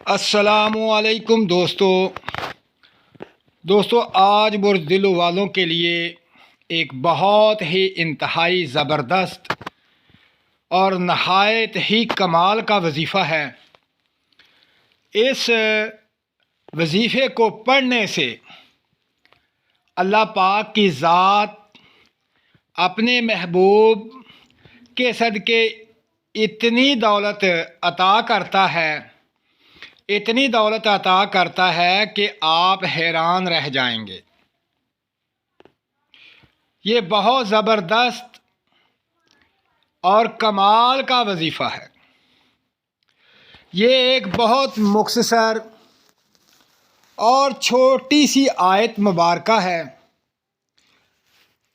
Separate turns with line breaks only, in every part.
السلام علیکم دوستو آج بزدل والوں کے لیے ایک بہت ہی انتہائی زبردست اور نہایت ہی کمال کا وظیفہ ہے۔ اس وظیفے کو پڑھنے سے اللہ پاک کی ذات اپنے محبوب کے صدقے اتنی دولت عطا کرتا ہے، اتنی دولت عطا کرتا ہے کہ آپ حیران رہ جائیں گے۔ یہ بہت زبردست اور کمال کا وظیفہ ہے۔ یہ ایک بہت مختصر اور چھوٹی سی آیت مبارکہ ہے۔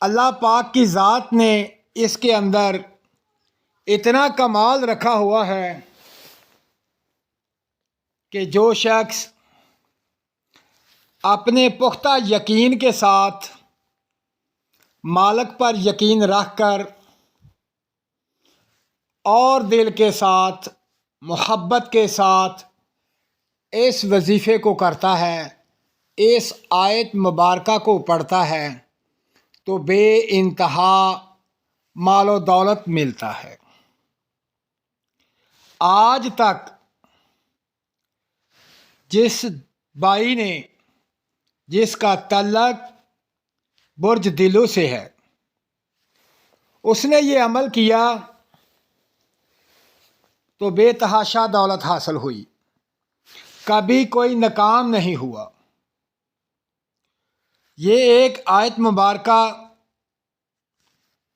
اللہ پاک کی ذات نے اس کے اندر اتنا کمال رکھا ہوا ہے کہ جو شخص اپنے پختہ یقین کے ساتھ مالک پر یقین رکھ کر اور دل کے ساتھ محبت کے ساتھ اس وظیفے کو کرتا ہے، اس آیت مبارکہ کو پڑھتا ہے تو بے انتہا مال و دولت ملتا ہے۔ آج تک جس بھائی نے جس کا تعلق بزدلوں سے ہے، اس نے یہ عمل کیا تو بے تحاشا دولت حاصل ہوئی، کبھی کوئی ناکام نہیں ہوا۔ یہ ایک آیت مبارکہ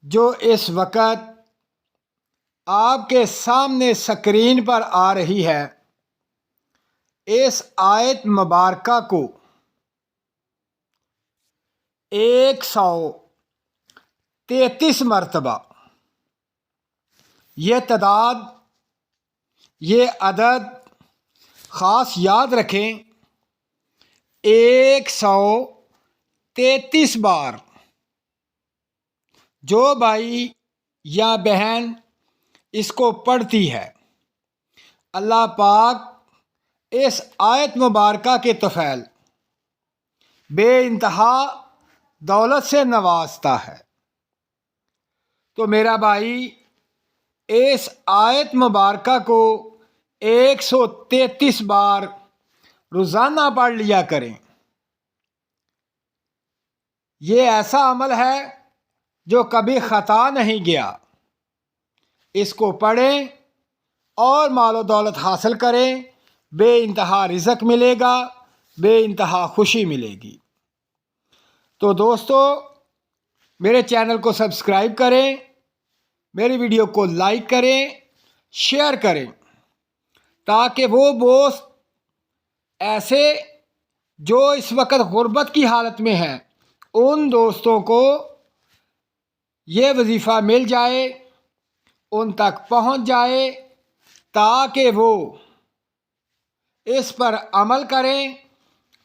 جو اس وقت آپ کے سامنے اسکرین پر آ رہی ہے، اس آیت مبارکہ کو 133 مرتبہ یہ تعداد، یہ عدد خاص یاد رکھیں، 133 بار جو بھائی یا بہن اس کو پڑھتی ہے، اللہ پاک اس آیت مبارکہ کے طفیل بے انتہا دولت سے نوازتا ہے۔ تو میرا بھائی اس آیت مبارکہ کو 133 بار روزانہ پڑھ لیا کریں۔ یہ ایسا عمل ہے جو کبھی خطا نہیں گیا۔ اس کو پڑھیں اور مال و دولت حاصل کریں، بے انتہا رزق ملے گا، بے انتہا خوشی ملے گی۔ تو دوستو میرے چینل کو سبسکرائب کریں، میری ویڈیو کو لائک کریں، شیئر کریں، تاکہ وہ دوست ایسے جو اس وقت غربت کی حالت میں ہیں، ان دوستوں کو یہ وظیفہ مل جائے، ان تک پہنچ جائے، تاکہ وہ اس پر عمل کریں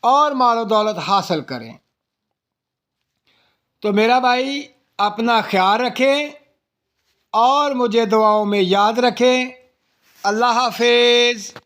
اور مال و دولت حاصل کریں۔ تو میرا بھائی اپنا خیال رکھیں اور مجھے دعاؤں میں یاد رکھیں۔ اللہ حافظ۔